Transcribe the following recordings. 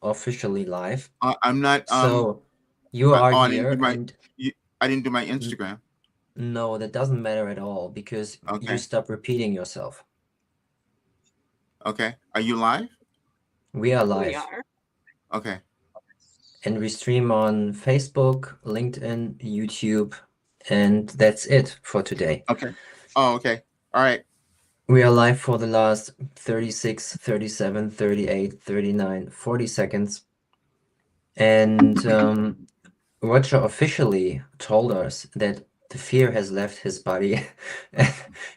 officially live. I'm not So you but are oh, here, and I didn't do my n- Instagram. no, that doesn't matter at all because you Okay. stop repeating yourself. Okay. Are you live? We are We live, are. Okay. and we stream on Facebook, LinkedIn, YouTube, and that's it for today. Okay. Oh, okay. All right. We are live for the last 36, 37, 38, 39, 40 seconds. And Roger officially told us that the fear has left his body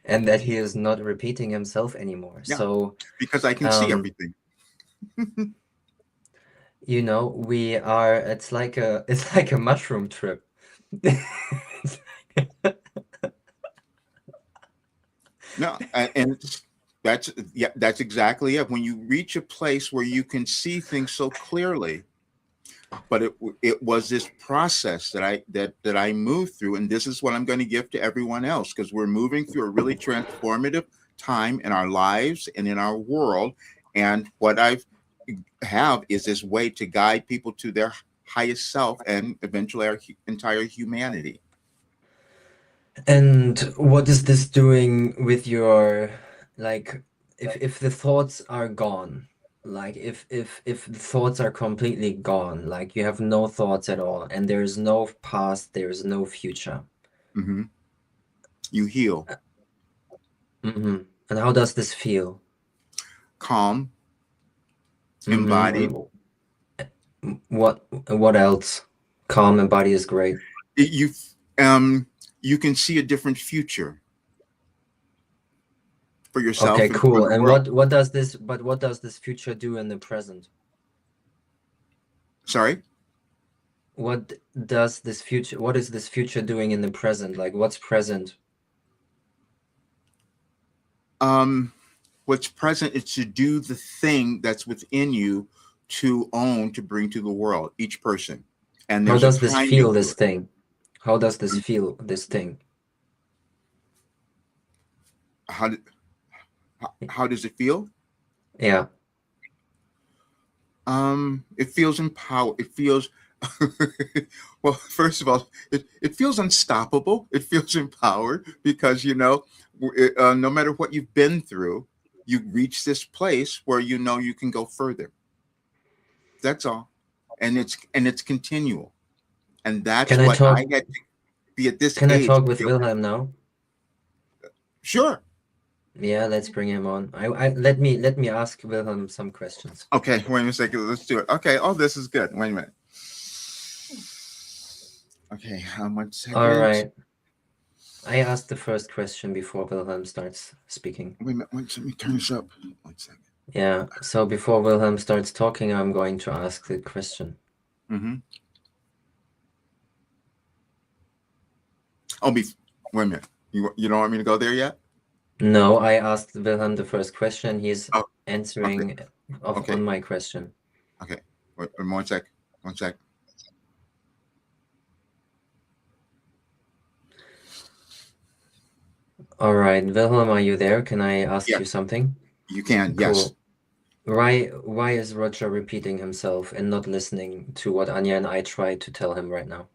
and that he is not repeating himself anymore. Yeah, So, because I can see um, everything. we are, it's like a mushroom trip. No, and that's yeah, that's exactly it. When you reach a place where you can see things so clearly, but it was this process that I moved through, and this is what I'm going to give to everyone else because we're moving through a really transformative time in our lives and in our world. And what I have is this way to guide people to their highest self and eventually our entire humanity. And what is this doing with your, like, if the thoughts are gone, like if the thoughts are completely gone, like you have no thoughts at all, and there is no past, there is no future. Hmm. You heal, Hmm. And how does this feel? calm, embodied. Hmm. What else? Calm and body is great. You um you can see a different future for Okay, yourself and for cool. the And world. what does this future do in the present? Sorry. What is this future doing in the present? Like what's present? Um, what's present is to do the thing that's within you to own, to bring to the world, each person. And How there's a does this timing feel, to this it. thing? How does this feel, this thing? How, how does it feel? Yeah. It feels empowered. It feels, well, first of all, it feels unstoppable. It feels empowered because, no matter what you've been through, you reach this place where you know you can go further. That's all. And it's continual. And that's Can I what I talk had to be at this can I age talk to with be able to, Wilhelm now? sure. Yeah, let's bring him on. Let me ask Wilhelm some questions. Okay, wait a second. Let's do it. Okay. Oh, this is good. Wait a minute. Okay, 1 All second. right. I asked the first question before Wilhelm starts speaking. Wait a minute. Let me turn this up. 1 second. Yeah, so before Wilhelm starts talking, I'm going to ask the question. Mm-hmm. Oh, wait a minute. You don't want me to go there yet? No, I asked Wilhelm the first question. He's Oh, okay. answering Okay. on my question. Okay. Wait, 1 sec. 1 sec. All right, Wilhelm, are you there? Can I ask you Yes, something? you can. Yes. Cool. Why is Roger repeating himself and not listening to what Anja and I tried to tell him right now?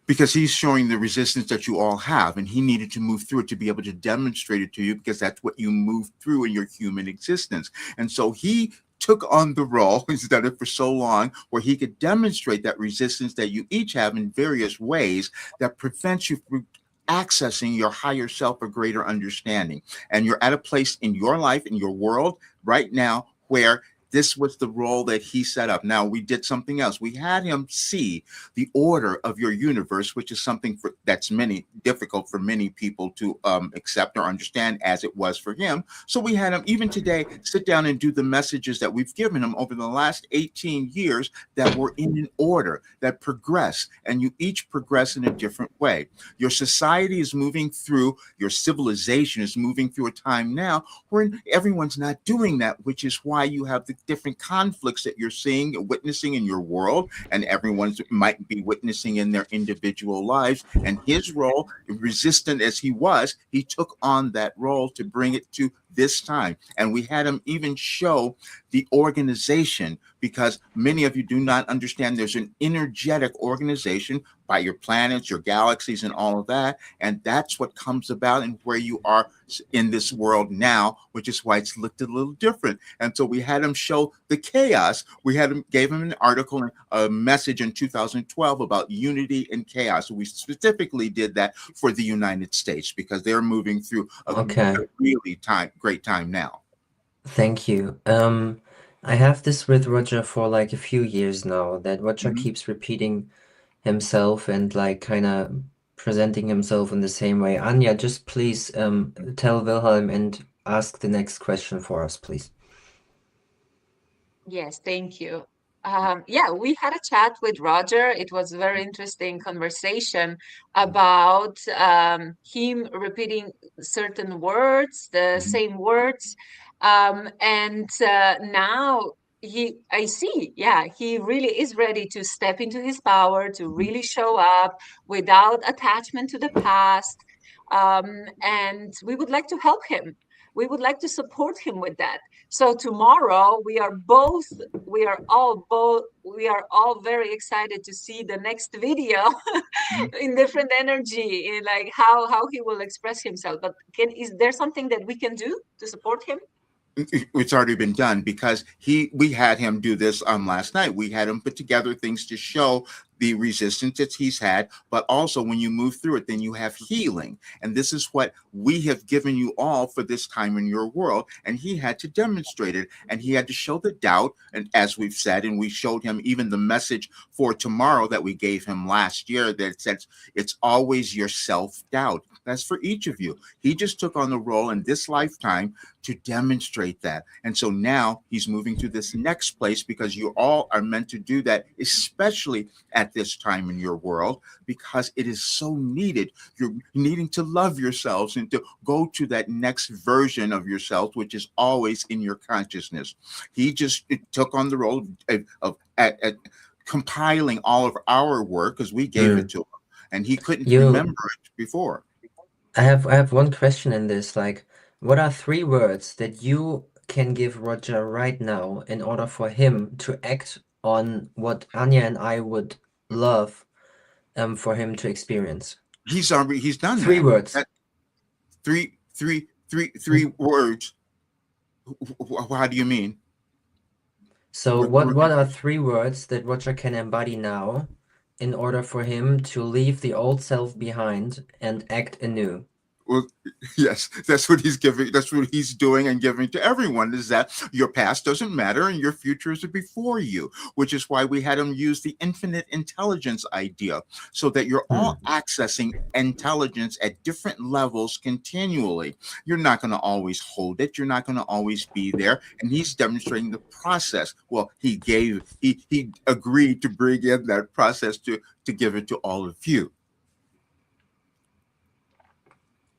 Because he's showing the resistance that you all have, and he needed to move through it to be able to demonstrate it to you because that's what you move through in your human existence. And so he took on the role, he's done it for so long, where he could demonstrate that resistance that you each have in various ways that prevents you from accessing your higher self or greater understanding. And you're at a place in your life, in your world right now, where this was the role that he set up. Now we did something else. We had him see the order of your universe, which is something that's many difficult for many people to accept or understand, as it was for him. So we had him even today sit down and do the messages that we've given him over the last 18 years that were in an order that progress, and you each progress in a different way. Your society is moving through, your civilization is moving through a time now where everyone's not doing that, which is why you have the different conflicts that you're seeing, witnessing in your world, and everyone's might be witnessing in their individual lives. And his role, resistant as he was, he took on that role to bring it to this time. And we had him even show the organization, because many of you do not understand there's an energetic organization by your planets, your galaxies, and all of that. And that's what comes about and where you are in this world now, which is why it's looked a little different. And so we had him show the chaos. We had him gave him an article and a message in 2012 about unity and chaos. We specifically did that for the United States because they're moving through a Okay, really great time now. thank you. I have this with Roger for like a few years now, that Roger Mhm. keeps repeating himself and like kind of presenting himself in the same way. Anja, just please tell Wilhelm and ask the next question for us, please. Yes, thank you. Yeah, we had a chat with Roger. It was a very interesting conversation about him repeating certain words, the Mhm. same words. And now I see, yeah, he really is ready to step into his power, to Mhm. really show up without attachment to the past. And we would like to help him. We would like to support him with that. So tomorrow we are all very excited to see the next video Mhm. in different energy, in like how he will express himself. But is there something that we can do to support him? It's already been done because we had him do this last night. We had him put together things to show the resistance that he's had, but also when you move through it, then you have healing. And this is what we have given you all for this time in your world. And he had to demonstrate it, and he had to show the doubt. And as we've said, and we showed him even the message for tomorrow that we gave him last year that says it's always your self-doubt. That's for each of you. He just took on the role in this lifetime to demonstrate that. And so now he's moving to this next place because you all are meant to do that, especially at this time in your world, because it is so needed. You're needing to love yourselves and to go to that next version of yourself, which is always in your consciousness. He just took on the role of compiling all of our work because we gave it Mm. to him and he couldn't You, remember it before. I have one question in this, like, what are three words that you can give Roger right now in order for him to act on what Anya and I would love for him to experience? He's done Three that. words. That three words. How do you mean? So what are three words that Roger can embody now in order for him to leave the old self behind and act anew? Well, yes, that's what he's giving. That's what he's doing and giving to everyone. Is that your past doesn't matter and your future is before you, which is why we had him use the infinite intelligence idea, so that you're all Hmm. accessing intelligence at different levels continually. You're not going to always hold it. You're not going to always be there. And he's demonstrating the process. Well, he agreed to bring in that process to give it to all of you.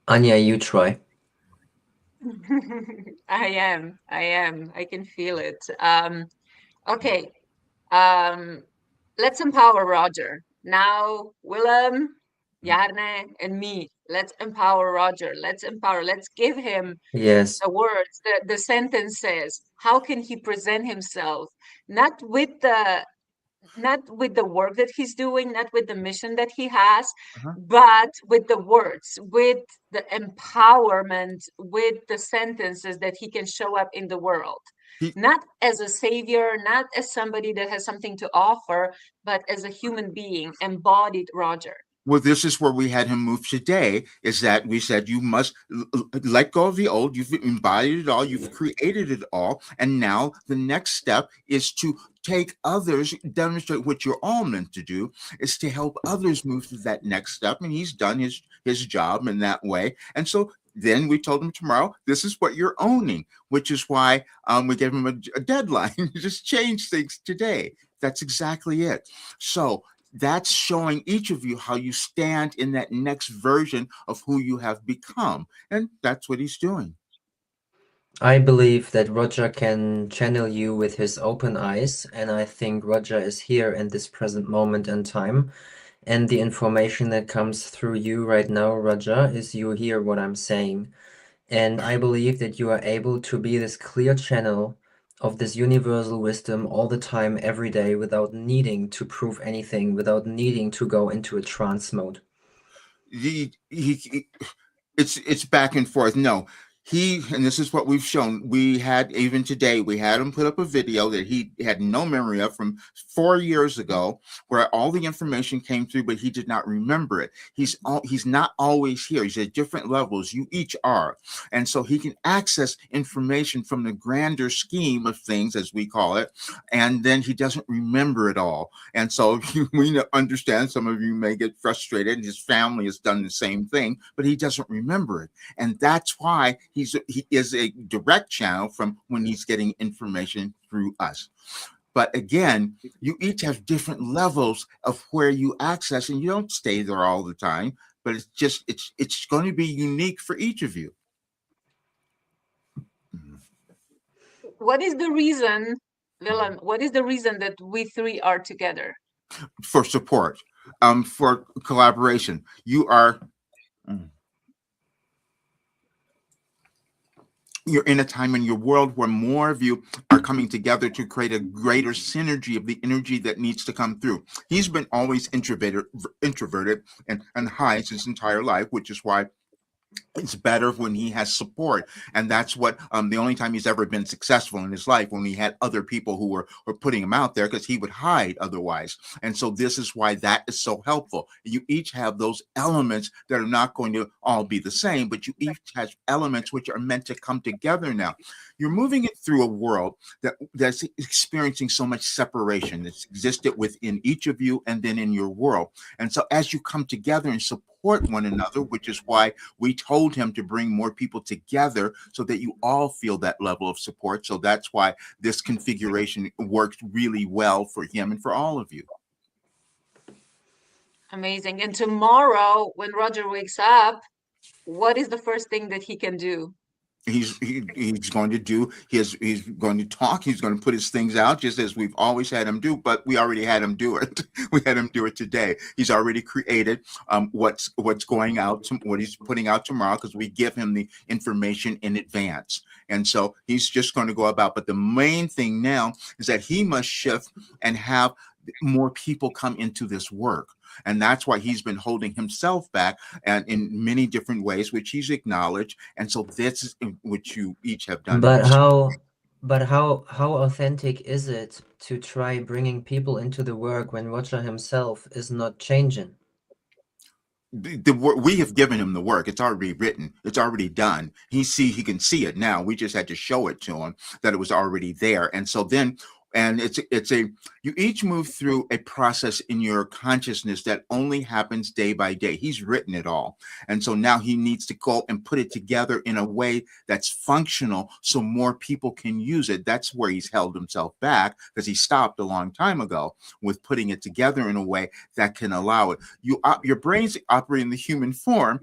Anya, you try. I can feel it. Okay, um, let's empower Roger. Now, Willem, Jarne, and me. Let's empower Roger. Let's give him Yes. the words, the sentences. How can he present himself? Not with the not with the work that he's doing, not with the mission that he has, Uh-huh. but with the words, with the empowerment, with the sentences that he can show up in the world. He Not as a savior, not as somebody that has something to offer, but as a human being, embodied Roger. Well, this is where we had him move today, is that we said you must let go of the old. You've embodied it all, you've created it all, and now the next step is to take others, demonstrate what you're all meant to do, is to help others move to that next step. And he's done his job in that way. And so then we told him tomorrow, this is what you're owning, which is why we gave him a deadline. Just change things today. That's exactly it. So that's showing each of you how you stand in that next version of who you have become. And that's what he's doing. I believe that Roger can channel you with his open eyes, and I think Roger is here in this present moment in time. And the information that comes through you right now, Roger, is you hear what I'm saying. And I believe that you are able to be this clear channel of this universal wisdom all the time, every day, without needing to prove anything, without needing to go into a trance mode. He it's back and forth. No, and this is what we've shown. We had, even today, we had him put up a video that he had no memory of from 4 years ago, where all the information came through, but he did not remember it. He's not always here. He's at different levels. You each are, and so he can access information from the grander scheme of things, as we call it, and then he doesn't remember it all. And so we understand some of you may get frustrated. His family has done the same thing, but he doesn't remember it. And that's why he is a direct channel from when he's getting information through us. But again, you each have different levels of where you access, and you don't stay there all the time, but it's going to be unique for each of you. What is the reason, Willem, what is the reason that we three are together? For support, for collaboration. You're in a time in your world where more of you are coming together to create a greater synergy of the energy that needs to come through. He's been always introverted and hides his entire life, which is why it's better when he has support. And that's what the only time he's ever been successful in his life, when he had other people who were putting him out there, because he would hide otherwise. And so this is why that is so helpful. You each have those elements that are not going to all be the same, but you each have elements which are meant to come together. Now you're moving it through a world that's experiencing so much separation that's existed within each of you and then in your world. And so as you come together and support one another, which is why we told him to bring more people together so that you all feel that level of support. So that's why this configuration works really well for him and for all of you. Amazing. And tomorrow, when Roger wakes up, what is the first thing that he can do? He's going to do he's going to talk. He's going to put his things out, just as we've always had him do, but we already had him do it. We had him do it today. He's already created what's going out, what he's putting out tomorrow, because we give him the information in advance. And so he's just going to go about. But the main thing now is that he must shift and have more people come into this work. And that's why he's been holding himself back, and in many different ways, which he's acknowledged. And so this is which you each have done. But how authentic is it to try bringing people into the work when Roger himself is not changing? We have given him the work. It's already written. It's already done. He can see it now. We just had to show it to him that it was already there. And so then, and you each move through a process in your consciousness that only happens day by day. He's written it all. And so now he needs to go and put it together in a way that's functional so more people can use it. That's where he's held himself back, because he stopped a long time ago with putting it together in a way that can allow it. Your brains operate in the human form.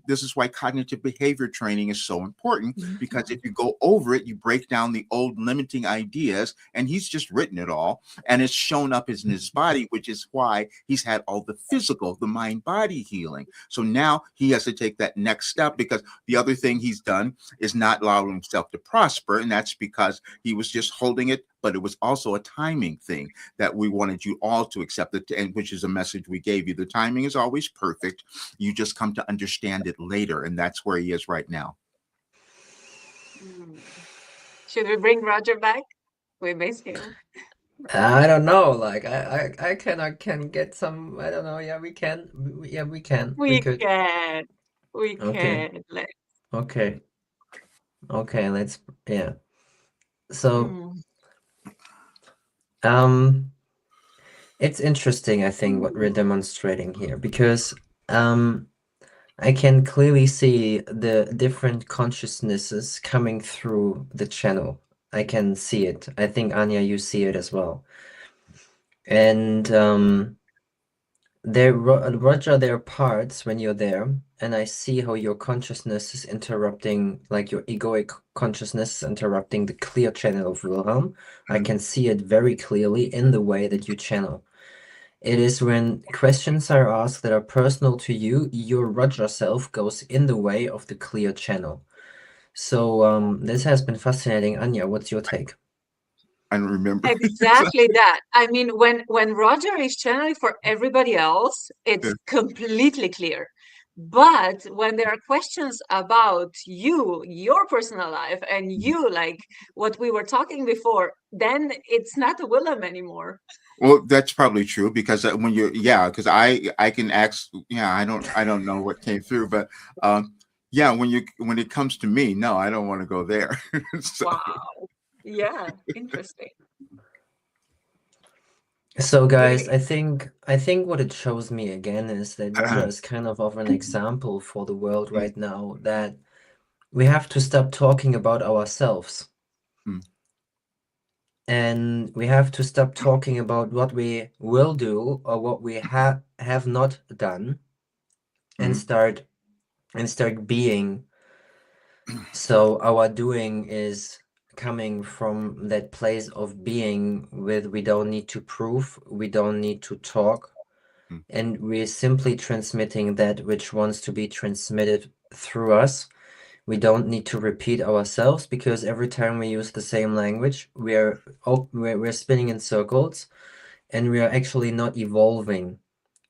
This is why cognitive behavior training is so important, because if you go over it, you break down the old limiting ideas, and he's just written it all, and it's shown up in his body, which is why he's had all the physical, the mind-body healing. So now he has to take that next step, because the other thing he's done is not allowing himself to prosper, and that's because he was just holding it. But it was also a timing thing that we wanted you all to accept it, and which is a message we gave you. The timing is always perfect. You just come to understand it later, and that's where he is right now. Should we bring Roger back? We miss him. I don't know. Like I can get some. I don't know. Yeah, we can. Yeah, we can. We We could. can. We Okay. can. Let's. Okay. Okay. Let's. Yeah. So it's interesting, I think, what we're demonstrating here, because I can clearly see the different consciousnesses coming through the channel. I can see it. I think, Anja, you see it as well. And Roger, there are parts when you're there, and I see how your consciousness is interrupting, like your egoic consciousness is interrupting the clear channel of Wilhelm. I can see it very clearly in the way that you channel. It is when questions are asked that are personal to you, your Roger self goes in the way of the clear channel. So this has been fascinating. Anja, what's your take? I don't remember. Exactly that. I mean, when Roger is channeling for everybody else, it's completely clear. But when there are questions about you, your personal life, and you, like what we were talking before, then it's not a Willem anymore. Well, that's probably true because when you're, yeah, because I can ask, yeah, I don't know what came through, but yeah, when it comes to me, no, I don't want to go there. So Wow. Yeah, interesting. So guys, Really. I think what it shows me again is that Roger is kind of an example for the world mm, right now that we have to stop talking about ourselves mm, and we have to stop talking about what we will do or what we have not done and mm, start being. So our doing is coming from that place of being with we don't need to prove, we don't need to talk, mm, and we're simply transmitting that which wants to be transmitted through us. We don't need to repeat ourselves because every time we use the same language, we're spinning in circles and we are actually not evolving.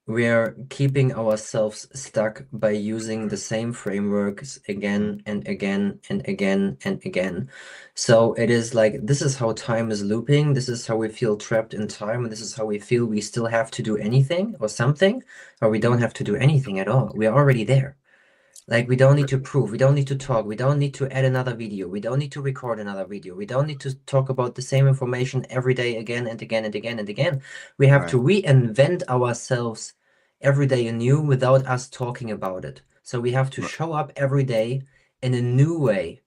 We are keeping ourselves stuck by using the same frameworks mm. again and again and again and again. So it is like this is how time is looping. This is how we feel trapped in time. And this is how we feel we still have to do anything or something, or we don't have to do anything at all. We are already there. Like we don't need to prove, we don't need to talk, we don't need to add another video, we don't need to record another video, we don't need to talk about the same information every day again and again and again and again. We have Right, to reinvent ourselves every day anew without us talking about it. So we have to right, show up every day in a new way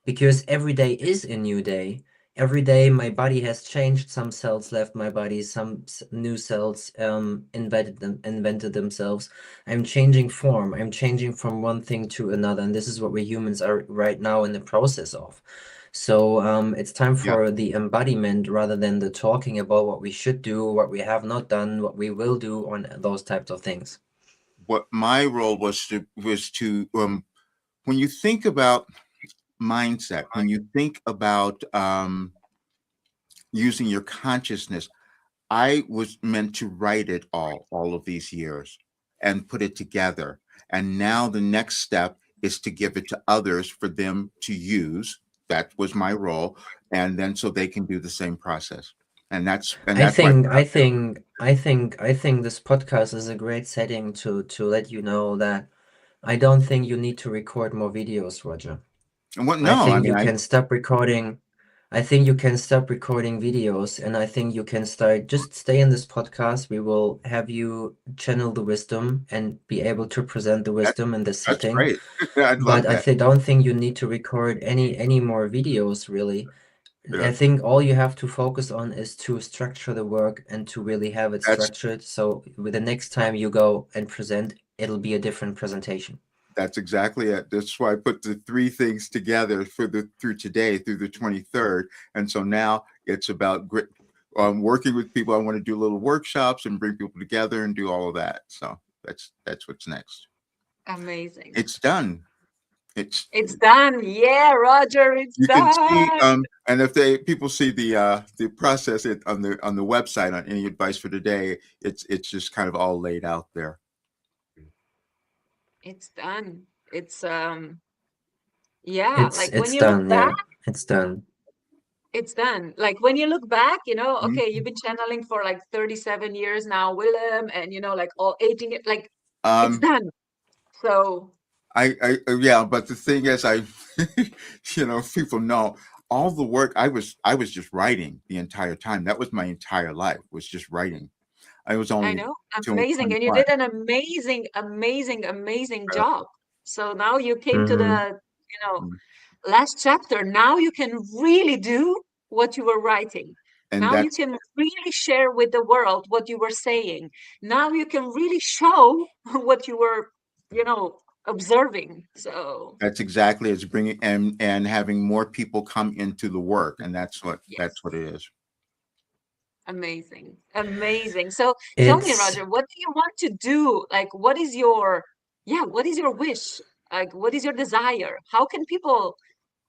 because every day is a new day. Every day my body has changed. Some cells left my body, some new cells invented themselves. I'm changing form. I'm changing from one thing to another, and this is what we humans are right now in the process of. So it's time yeah. for the embodiment rather than the talking about what we should do, what we have not done, what we will do, on those types of things. What my role was to when you think about mindset, when you think about using your consciousness, I was meant to write it all of these years and put it together. And now the next step is to give it to others for them to use. That was my role. And then so they can do the same process. And I that's why I think put I out there. think I think I think this podcast is a great setting to let you know that I don't think you need to record more videos, Roger. And what I no, I think mean you can stop recording. I think you can stop recording videos, and I think you can start just stay in this podcast. We will have you channel the wisdom and be able to present the that wisdom in this that's setting. great. I'd But love I that. th don't think you need to record any more videos, really. Yeah. I think all you have to focus on is to structure the work and to really have it That's structured. So with the next time you go and present, it'll be a different presentation. That's exactly it. That's why I put the three things together for the through today, through the 23rd. And so now it's about working with people. I want to do little workshops and bring people together and do all of that. So that's what's next. Amazing. It's done. It's It's done. Yeah, Roger, it's you can see done. and if they people see the process it on the website on any advice for today, it's just kind of all laid out there. It's done. It's yeah, It's like when it's you look done, back, yeah. It's done. it's done. Like when you look back, Mhm. okay, you've been channeling for like 37 years now, Willem, and like all 18 years, like it's Um, done. So yeah, but the thing is, people know all the work I was just writing the entire time. That was my entire life was just writing. I was I only know, till amazing. And you 21. did an amazing, amazing, amazing job. So now you came to Hmm. the, last chapter. Now you can really do what you were writing. And Now you that's can really share with the world what you were saying. Now you can really show what you were, observing. So, that's exactly it's bringing and having more people come into the work, and that's what yes, it is. Amazing. Amazing. So tell me, It's Roger, what do you want to do? Like, what is your, yeah, what is your wish? Like, what is your desire? How can people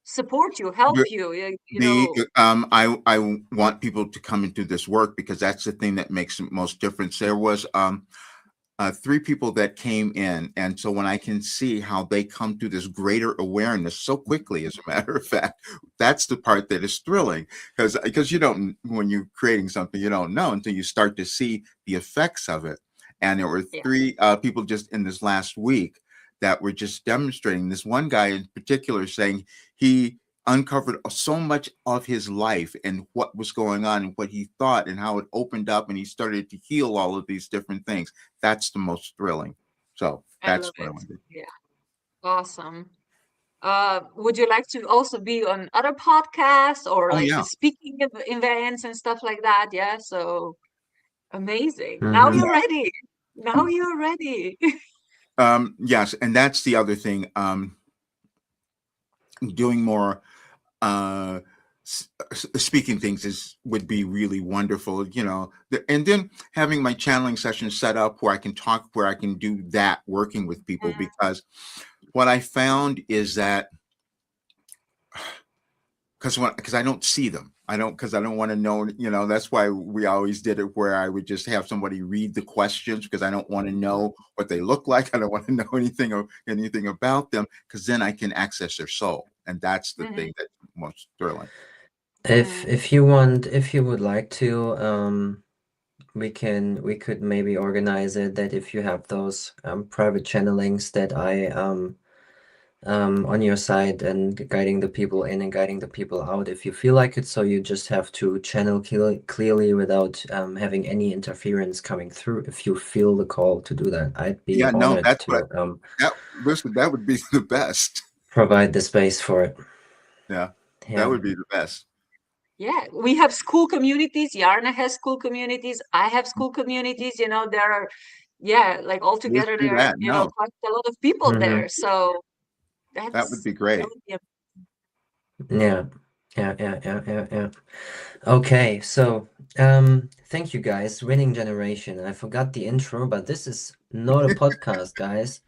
support you, help you? You The know, I want people to come and do this work because that's the thing that makes the most difference. There was three people that came in, and so when I can see how they come to this greater awareness so quickly, as a matter of fact, that's the part that is thrilling because you don't, when you're creating something, you don't know until you start to see the effects of it. And there were yeah. three people just in this last week that were just demonstrating. This one guy in particular saying he uncovered so much of his life and what was going on and what he thought and how it opened up and he started to heal all of these different things. That's the most thrilling. So I that's love what I it. want to do. Yeah. Awesome. Would you like to also be on other podcasts or Oh like yeah. speaking events and stuff like that? Yeah. So amazing. Now mhm. you're ready. Now you're ready. Yes, and that's the other thing. Doing more uh speaking things is would be really wonderful, and then having my channeling session set up where I can talk, where I can do that working with people, Mm, because what I found is that because I don't see them. I don't want to know, that's why we always did it where I would just have somebody read the questions because I don't want to know what they look like. I don't want to know anything about them because then I can access their soul. And that's the mhm, thing that's most thrilling. If mm, if you want, if you would like to, we could maybe organize it that if you have those private channelings that I on your side and guiding the people in and guiding the people out if you feel like it. So you just have to channel clearly without having any interference coming through. If you feel the call to do that, I'd be Yeah, no, honored that's what to that listen, that would be the best. provide the space for it. Yeah, that Yeah. would be the best. yeah, we have school communities. Jarne has school communities. I have school communities. You know, there are, yeah, like all Let's together do there are, that. you know, No, quite a lot of people hmm there. So that would be that great. would be Yeah. Yeah. Okay, so thank you guys. Winning generation. I forgot the intro, but this is not a podcast, guys.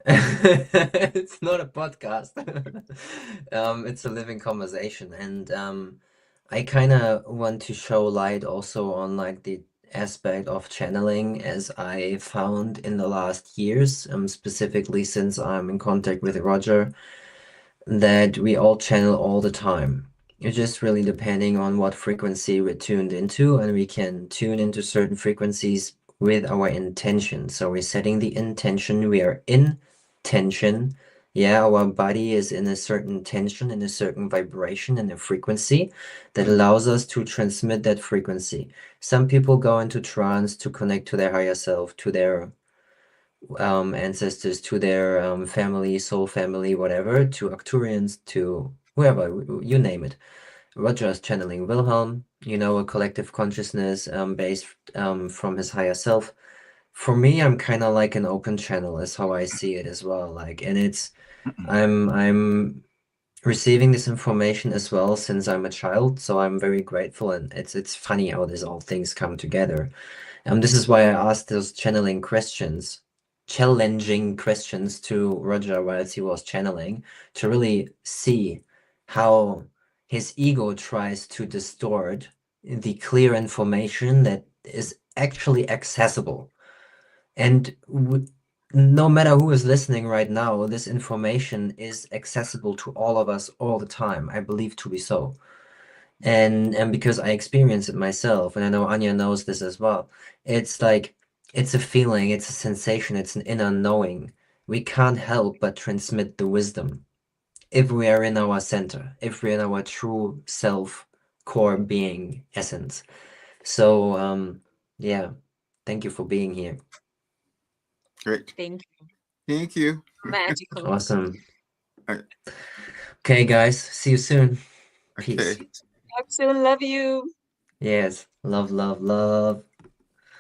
It's not a podcast. It's a living conversation, and I kind of want to show light also on like the aspect of channeling as I found in the last years, specifically since I'm in contact with Roger, that we all channel all the time. It's just really depending on what frequency we're tuned into, and we can tune into certain frequencies with our intention. So we're setting the intention, we are in tension. Yeah, our body is in a certain tension, in a certain vibration, in a frequency that Mhm. allows us to transmit that frequency. Some people go into trance to connect to their higher self, to their ancestors, to their family, soul family, whatever, to Arcturians, to whoever, you name it. Roger's channeling Wilhelm, a collective consciousness based from his higher self. For me, I'm kind of like an open channel, is how I see it as well. Like, and I'm receiving this information as well since I'm a child, so I'm very grateful, and it's funny how these all things come together. This is why I asked those challenging questions to Roger whilst he was channeling, to really see how his ego tries to distort the clear information that is actually accessible. And no matter who is listening right now, this information is accessible to all of us all the time. I believe to be so. And because I experience it myself, and I know Anja knows this as well, it's like it's a feeling, it's a sensation, it's an inner knowing. We can't help but transmit the wisdom if we are in our center, if we're in our true self, core being essence. So yeah, thank you for being here. Great. thank Thank you. you. Magical. Awesome. Uh, Okay, guys, see you soon. Peace. Okay. Talk soon. Love you. Yes, love, love, love.